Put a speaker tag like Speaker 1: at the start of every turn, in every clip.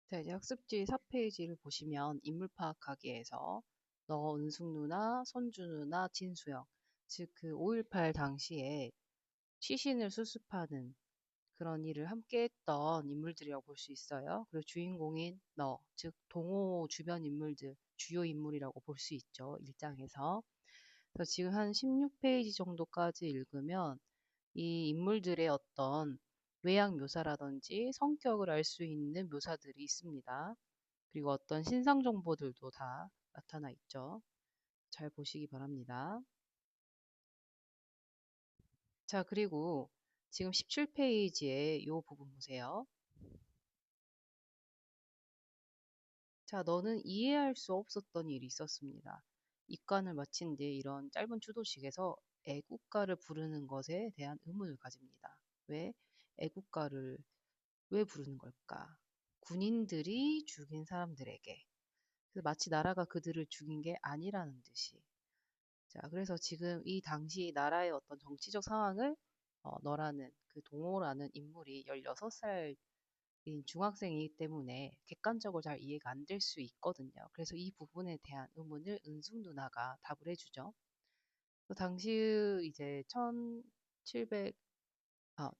Speaker 1: 자, 이제 학습지 4페이지를 보시면 인물 파악하기에서 너, 은숙 누나, 손주 누나, 진수영, 즉 그 5.18 당시에 시신을 수습하는 그런 일을 함께 했던 인물들이라고 볼 수 있어요. 그리고 주인공인 너, 즉 동호 주변 인물들, 주요 인물이라고 볼 수 있죠. 1장에서. 그래서 지금 한 16페이지 정도까지 읽으면 이 인물들의 어떤 외양 묘사라든지 성격을 알 수 있는 묘사들이 있습니다. 그리고 어떤 신상 정보들도 다 나타나 있죠. 잘 보시기 바랍니다. 자, 그리고 지금 17페이지에 이 부분 보세요. 자, 너는 이해할 수 없었던 일이 있었습니다. 입관을 마친 뒤 이런 짧은 추도식에서 애국가를 부르는 것에 대한 의문을 가집니다. 왜 애국가를 왜 부르는 걸까? 군인들이 죽인 사람들에게. 그래서 마치 나라가 그들을 죽인 게 아니라는 듯이. 자, 그래서 지금 이 당시 나라의 어떤 정치적 상황을 너라는 그 동호라는 인물이 16살인 중학생이기 때문에 객관적으로 잘 이해가 안 될 수 있거든요. 그래서 이 부분에 대한 의문을 은숙 누나가 답을 해주죠. 그 당시 이제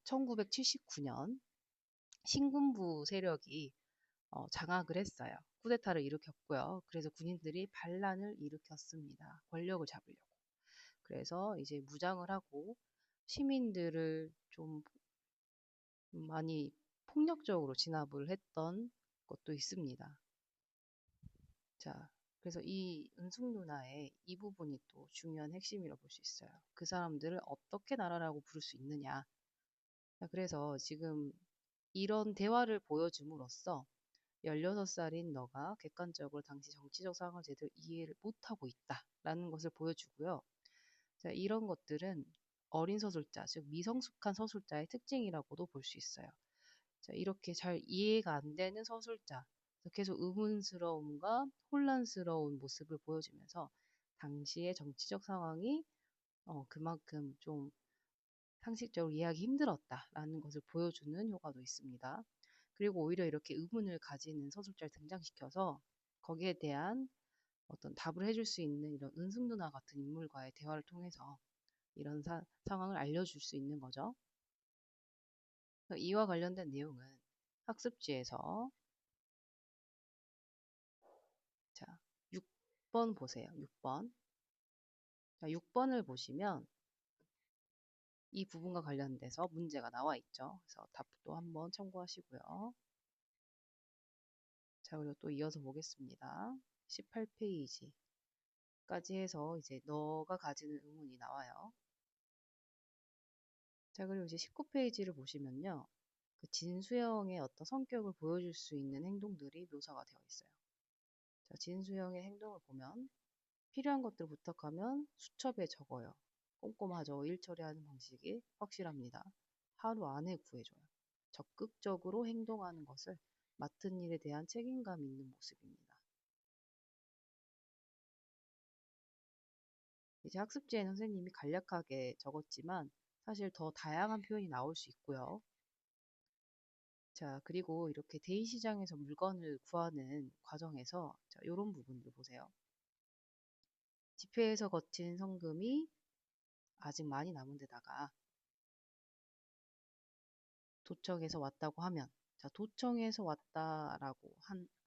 Speaker 1: 1979년 신군부 세력이 장악을 했어요. 쿠데타를 일으켰고요. 그래서 군인들이 반란을 일으켰습니다. 권력을 잡으려고. 그래서 이제 무장을 하고 시민들을 좀 많이 폭력적으로 진압을 했던 것도 있습니다. 자, 그래서 이 은숙 누나의 이 부분이 또 중요한 핵심이라고 볼 수 있어요. 그 사람들을 어떻게 나라라고 부를 수 있느냐. 자, 그래서 지금 이런 대화를 보여줌으로써 16살인 너가 객관적으로 당시 정치적 상황을 제대로 이해를 못하고 있다라는 것을 보여주고요. 자, 이런 것들은 어린 서술자, 즉 미성숙한 서술자의 특징이라고도 볼 수 있어요. 자, 이렇게 잘 이해가 안 되는 서술자, 계속 의문스러움과 혼란스러운 모습을 보여주면서 당시의 정치적 상황이 그만큼 좀 상식적으로 이해하기 힘들었다라는 것을 보여주는 효과도 있습니다. 그리고 오히려 이렇게 의문을 가지는 서술자를 등장시켜서 거기에 대한 어떤 답을 해줄 수 있는 이런 은숙 누나 같은 인물과의 대화를 통해서 이런 상황을 알려줄 수 있는 거죠. 이와 관련된 내용은 학습지에서 자, 6번 보세요. 6번. 자, 6번을 보시면 이 부분과 관련돼서 문제가 나와 있죠. 그래서 답도 한번 참고하시고요. 자, 그리고 또 이어서 보겠습니다. 18페이지까지 해서 이제 너가 가지는 의문이 나와요. 자, 그리고 이제 19페이지를 보시면요. 그 진수영의 어떤 성격을 보여줄 수 있는 행동들이 묘사가 되어 있어요. 자, 진수영의 행동을 보면 필요한 것들을 부탁하면 수첩에 적어요. 꼼꼼하죠. 일 처리하는 방식이 확실합니다. 하루 안에 구해줘요. 적극적으로 행동하는 것을 맡은 일에 대한 책임감 있는 모습입니다. 이제 학습지에는 선생님이 간략하게 적었지만 사실 더 다양한 표현이 나올 수 있고요. 자, 그리고 이렇게 대인시장에서 물건을 구하는 과정에서 자, 이런 부분들 보세요. 지폐에서 거친 성금이 아직 많이 남은 데다가 도청에서 왔다고 하면 자, 도청에서 왔다라고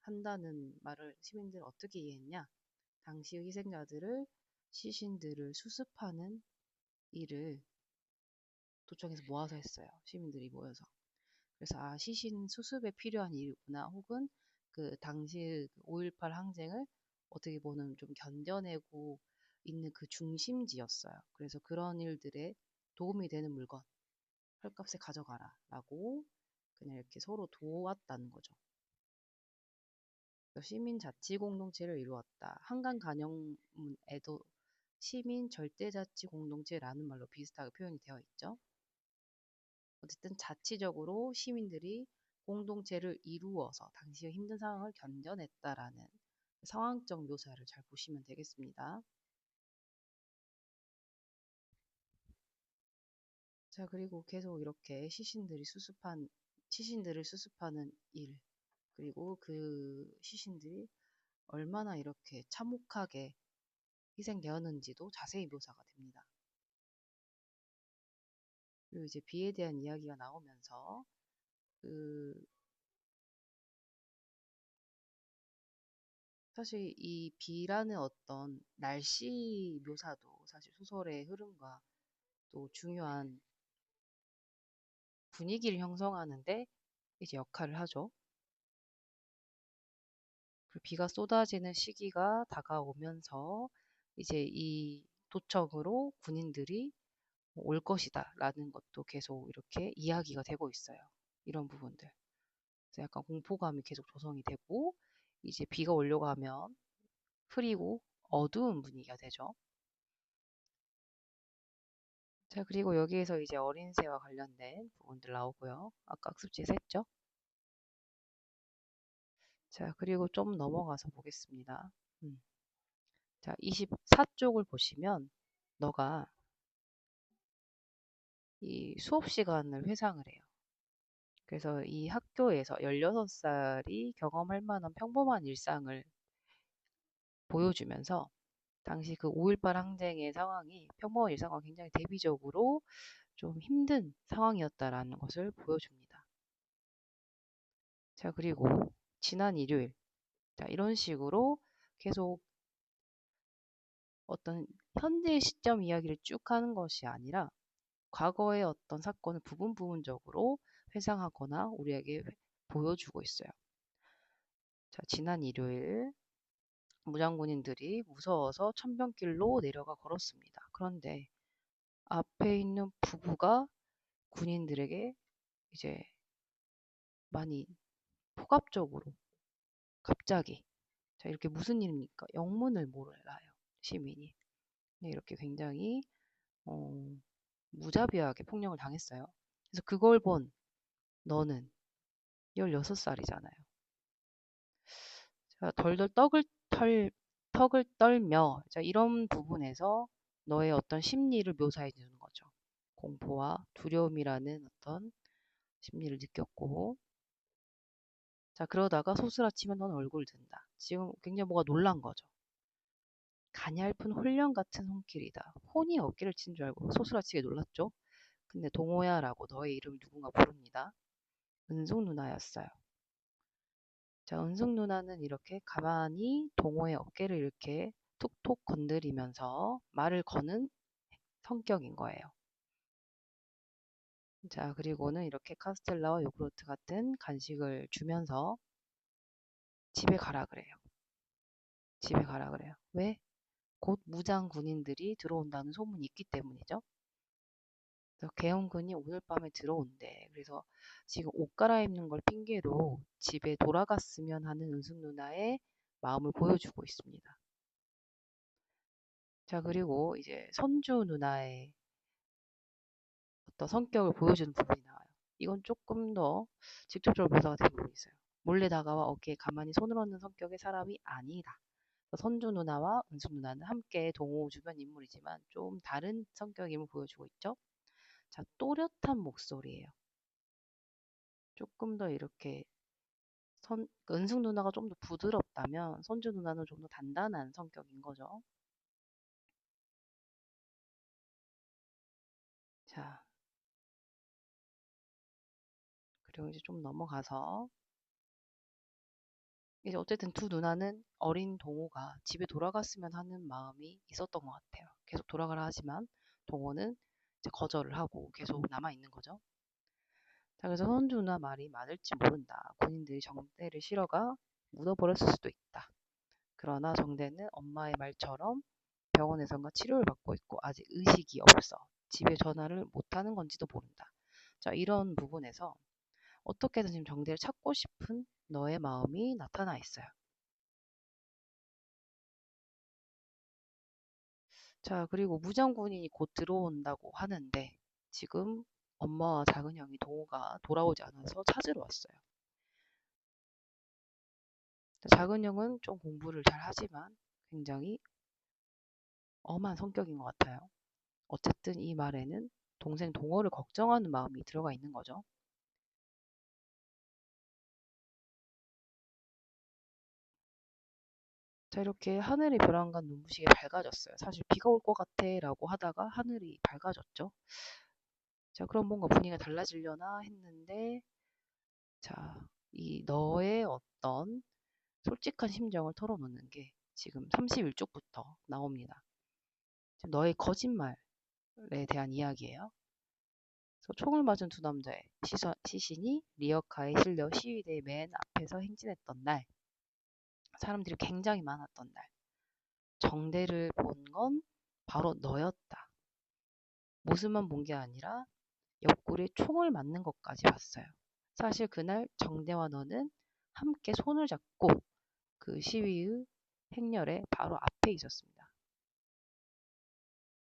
Speaker 1: 한다는 말을 시민들은 어떻게 이해했냐? 당시의 희생자들을 시신들을 수습하는 일을 도청에서 모아서 했어요. 시민들이 모여서. 그래서 아, 시신 수습에 필요한 일이구나. 혹은 그 당시 5.18 항쟁을 어떻게 보면 좀 견뎌내고 있는 그 중심지였어요. 그래서 그런 일들에 도움이 되는 물건, 헐값에 가져가라. 라고 그냥 이렇게 서로 도왔다는 거죠. 시민 자치 공동체를 이루었다. 한강 간영문에도 시민 절대자치 공동체라는 말로 비슷하게 표현이 되어 있죠. 어쨌든 자치적으로 시민들이 공동체를 이루어서 당시의 힘든 상황을 견뎌냈다라는 상황적 묘사를 잘 보시면 되겠습니다. 자, 그리고 계속 이렇게 시신들을 수습하는 일, 그리고 그 시신들이 얼마나 이렇게 참혹하게 희생되었는지도 자세히 묘사가 됩니다. 그리고 이제 비에 대한 이야기가 나오면서 그 사실 이 비라는 어떤 날씨 묘사도 사실 소설의 흐름과 또 중요한 분위기를 형성하는데 이제 역할을 하죠. 그 비가 쏟아지는 시기가 다가오면서 이제 이 도청으로 군인들이 올 것이다 라는 것도 계속 이렇게 이야기가 되고 있어요. 이런 부분들. 그래서 약간 공포감이 계속 조성이 되고 이제 비가 오려고 하면 흐리고 어두운 분위기가 되죠. 자, 그리고 여기에서 이제 어린 새와 관련된 부분들 나오고요. 아까 학습지에서 했죠? 자, 그리고 좀 넘어가서 보겠습니다. 자, 24쪽을 보시면 너가 이 수업 시간을 회상을 해요. 그래서 이 학교에서 16살이 경험할 만한 평범한 일상을 보여주면서 당시 그 5.18 항쟁의 상황이 평범한 일상과 굉장히 대비적으로 좀 힘든 상황이었다라는 것을 보여줍니다. 자, 그리고 지난 일요일. 자, 이런 식으로 계속 어떤 현재 시점 이야기를 쭉 하는 것이 아니라 과거의 어떤 사건을 부분적으로 회상하거나 우리에게 보여주고 있어요. 자, 지난 일요일 무장군인들이 무서워서 천변길로 내려가 걸었습니다. 그런데 앞에 있는 부부가 군인들에게 이제 많이 폭압적으로 갑자기 자 이렇게 무슨 일입니까? 영문을 몰라요. 시민이. 네, 이렇게 굉장히 어, 무자비하게 폭력을 당했어요. 그래서 그걸 본 너는 16살이잖아요. 자, 덜덜 턱을 떨며 자, 이런 부분에서 너의 어떤 심리를 묘사해 주는 거죠. 공포와 두려움이라는 어떤 심리를 느꼈고 자 그러다가 소스라치면 넌 얼굴 든다. 지금 굉장히 뭐가 놀란 거죠. 가냘픈 홀령 같은 손길이다. 혼이 어깨를 친 줄 알고 소스라치게 놀랐죠. 근데 동호야라고 너의 이름을 누군가 부릅니다. 은숙 누나였어요. 자, 은숙 누나는 이렇게 가만히 동호의 어깨를 이렇게 툭툭 건드리면서 말을 거는 성격인 거예요. 자, 그리고는 이렇게 카스텔라와 요구르트 같은 간식을 주면서 집에 가라 그래요. 집에 가라 그래요. 왜? 곧 무장 군인들이 들어온다는 소문이 있기 때문이죠. 그래서 계엄군이 오늘 밤에 들어온대. 그래서 지금 옷 갈아입는 걸 핑계로 집에 돌아갔으면 하는 은숙 누나의 마음을 보여주고 있습니다. 자, 그리고 이제 선주 누나의 어떤 성격을 보여주는 부분이 나와요. 이건 조금 더 직접적으로 묘사가 된 부분이 있어요. 몰래 다가와 어깨에 가만히 손을 얹는 성격의 사람이 아니다. 선주 누나와 은숙 누나는 함께 동호 주변 인물이지만 좀 다른 성격임을 보여주고 있죠. 자, 또렷한 목소리예요. 조금 더 이렇게 은숙 누나가 좀 더 부드럽다면 선주 누나는 좀 더 단단한 성격인 거죠. 자, 그리고 이제 좀 넘어가서 이제 어쨌든 두 누나는 어린 동호가 집에 돌아갔으면 하는 마음이 있었던 것 같아요. 계속 돌아가라 하지만 동호는 이제 거절을 하고 계속 남아 있는 거죠. 자, 그래서 선주 누나 말이 맞을지 모른다. 군인들이 정대를 실어가 묻어버렸을 수도 있다. 그러나 정대는 엄마의 말처럼 병원에선가 치료를 받고 있고 아직 의식이 없어. 집에 전화를 못하는 건지도 모른다. 자, 이런 부분에서 어떻게든 지금 정대를 찾고 싶은 너의 마음이 나타나 있어요. 자, 그리고 무장군인이 곧 들어온다고 하는데 지금 엄마와 작은 형이 동호가 돌아오지 않아서 찾으러 왔어요. 작은 형은 좀 공부를 잘 하지만 굉장히 엄한 성격인 것 같아요. 어쨌든 이 말에는 동생 동호를 걱정하는 마음이 들어가 있는 거죠. 자, 이렇게 하늘의 벼랑간 눈부시게 밝아졌어요. 사실 비가 올 것 같아 라고 하다가 하늘이 밝아졌죠. 자, 그럼 뭔가 분위기가 달라지려나 했는데, 자, 이 너의 어떤 솔직한 심정을 털어놓는 게 지금 31쪽부터 나옵니다. 지금 너의 거짓말에 대한 이야기예요. 그래서 총을 맞은 두 남자의 시신이 리어카에 실려 시위대 맨 앞에서 행진했던 날, 사람들이 굉장히 많았던 날, 정대를 본 건 바로 너였다. 모습만 본 게 아니라 옆구리에 총을 맞는 것까지 봤어요. 사실 그날 정대와 너는 함께 손을 잡고 그 시위의 행렬에 바로 앞에 있었습니다.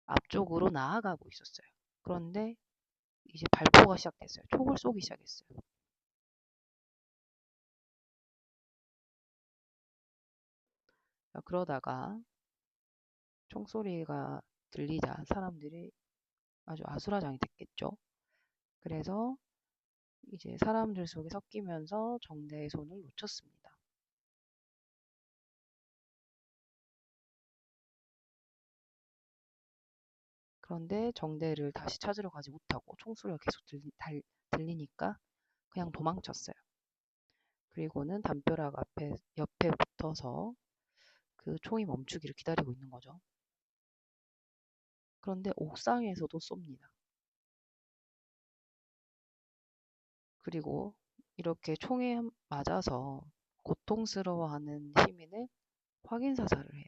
Speaker 1: 앞쪽으로 나아가고 있었어요. 그런데 이제 발포가 시작됐어요. 총을 쏘기 시작했어요. 그러다가 총소리가 들리자 사람들이 아주 아수라장이 됐겠죠. 그래서 이제 사람들 속에 섞이면서 정대의 손을 놓쳤습니다. 그런데 정대를 다시 찾으러 가지 못하고 총소리가 계속 들리니까 그냥 도망쳤어요. 그리고는 담벼락 옆에 붙어서 그 총이 멈추기를 기다리고 있는 거죠. 그런데 옥상에서도 쏩니다. 그리고 이렇게 총에 맞아서 고통스러워하는 시민을 확인 사살을 해요.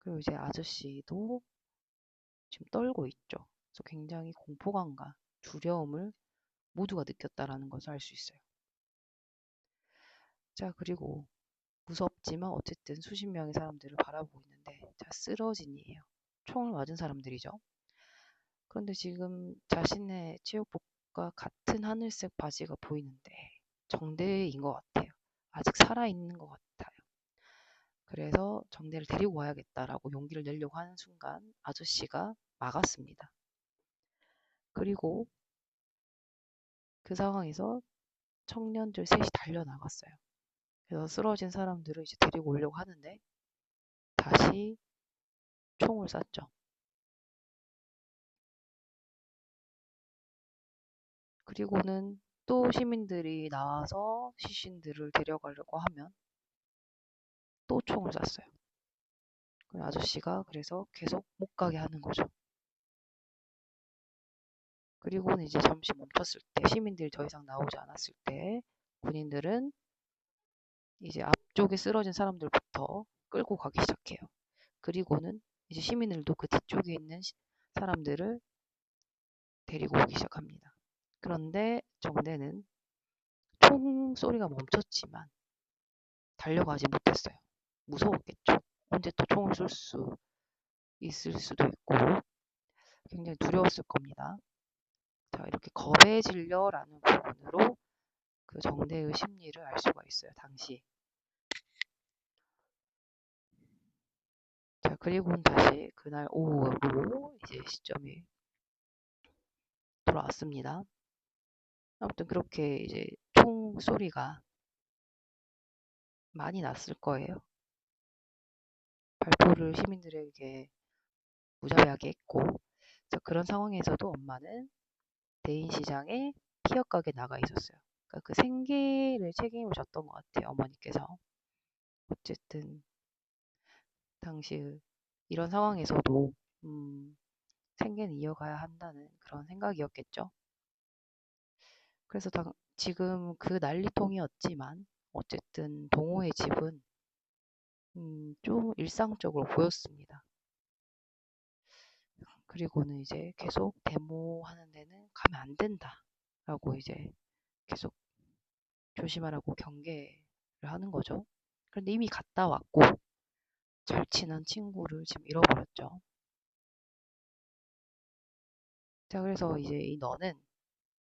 Speaker 1: 그리고 이제 아저씨도 지금 떨고 있죠. 그래서 굉장히 공포감과 두려움을 모두가 느꼈다라는 것을 알 수 있어요. 자, 그리고 무섭지만 어쨌든 수십 명의 사람들을 바라보고 있는데, 자, 쓰러진이에요. 총을 맞은 사람들이죠. 그런데 지금 자신의 체육복과 같은 하늘색 바지가 보이는데 정대인 것 같아요. 아직 살아있는 것 같아요. 그래서 정대를 데리고 와야겠다라고 용기를 내려고 하는 순간 아저씨가 막았습니다. 그리고 그 상황에서 청년들 셋이 달려나갔어요. 그래서 쓰러진 사람들을 이제 데리고 오려고 하는데 다시 총을 쐈죠. 그리고는 또 시민들이 나와서 시신들을 데려가려고 하면 또 총을 쐈어요. 그 아저씨가 그래서 계속 못 가게 하는 거죠. 그리고는 이제 잠시 멈췄을 때 시민들이 더 이상 나오지 않았을 때 군인들은 이제 앞쪽에 쓰러진 사람들부터 끌고 가기 시작해요. 그리고는 이제 시민들도 그 뒤쪽에 있는 사람들을 데리고 오기 시작합니다. 그런데 정대는 총소리가 멈췄지만 달려가지 못했어요. 무서웠겠죠. 언제 또 총을 쏠 수 있을 수도 있고 굉장히 두려웠을 겁니다. 자, 이렇게 겁에 질려라는 부분으로 그 정대의 심리를 알 수가 있어요. 당시. 자, 그리고는 다시 그날 오후로 이제 시점이 돌아왔습니다. 아무튼 그렇게 이제 총소리가 많이 났을 거예요. 발포를 시민들에게 무자비하게 했고, 그런 상황에서도 엄마는 대인시장에 피어가게 나가 있었어요. 그러니까 그 생계를 책임을 졌던 것 같아요, 어머니께서. 어쨌든 당시 이런 상황에서도 생계는 이어가야 한다는 그런 생각이었겠죠. 그래서 지금 그 난리통이었지만 어쨌든 동호의 집은 좀 일상적으로 보였습니다. 그리고는 이제 계속 데모하는 데는 가면 안 된다라고 이제 계속 조심하라고 경계를 하는 거죠. 그런데 이미 갔다 왔고 잘 친한 친구를 지금 잃어버렸죠. 자, 그래서 이제 이 너는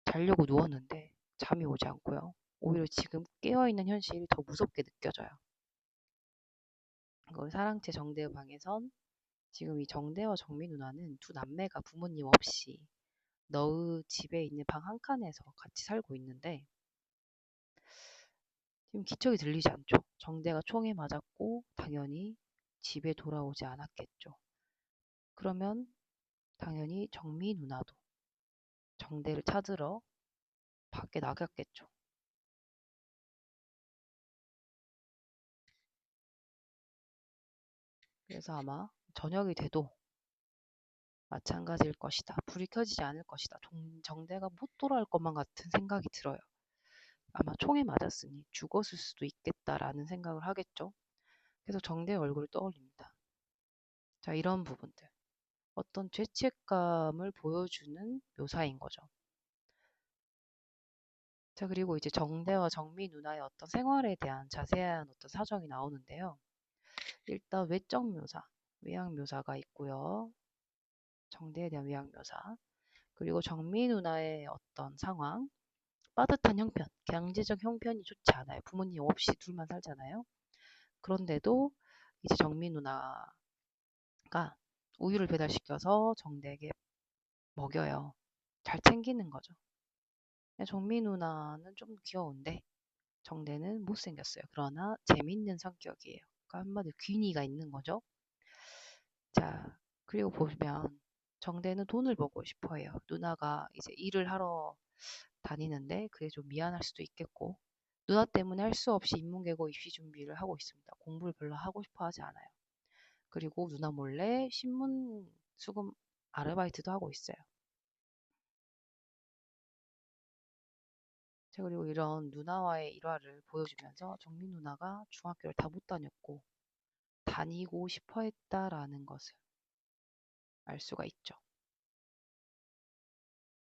Speaker 1: 자려고 누웠는데 잠이 오지 않고요. 오히려 지금 깨어있는 현실이 더 무섭게 느껴져요. 그 사랑채 정대의 방에선 지금 이 정대와 정미 누나는 두 남매가 부모님 없이 너의 집에 있는 방 한 칸에서 같이 살고 있는데 지금 기척이 들리지 않죠? 정대가 총에 맞았고 당연히 집에 돌아오지 않았겠죠. 그러면 당연히 정미 누나도 정대를 찾으러 밖에 나갔겠죠. 그래서 아마 저녁이 돼도 마찬가지일 것이다. 불이 켜지지 않을 것이다. 정대가 못 돌아올 것만 같은 생각이 들어요. 아마 총에 맞았으니 죽었을 수도 있겠다라는 생각을 하겠죠. 그래서 정대의 얼굴을 떠올립니다. 자, 이런 부분들. 어떤 죄책감을 보여주는 묘사인 거죠. 자, 그리고 이제 정대와 정미 누나의 어떤 생활에 대한 자세한 어떤 사정이 나오는데요. 일단 외적 묘사, 외양 묘사가 있고요. 정대에 대한 외양 묘사. 그리고 정미 누나의 어떤 상황, 빠듯한 형편, 경제적 형편이 좋지 않아요. 부모님 없이 둘만 살잖아요. 그런데도 이제 정미 누나가 우유를 배달시켜서 정대에게 먹여요. 잘 챙기는 거죠. 정미 누나는 좀 귀여운데 정대는 못생겼어요. 그러나 재밌는 성격이에요. 그러니까 한마디로 귀니가 있는 거죠. 자, 그리고 보면 정대는 돈을 벌고 싶어 해요. 누나가 이제 일을 하러 다니는데 그게 좀 미안할 수도 있겠고 누나 때문에 할 수 없이 인문계고 입시 준비를 하고 있습니다. 공부를 별로 하고 싶어 하지 않아요. 그리고 누나 몰래 신문 수금 아르바이트도 하고 있어요. 자, 그리고 이런 누나와의 일화를 보여주면서 정민 누나가 중학교를 다 못 다녔고 다니고 싶어 했다라는 것을 알 수가 있죠.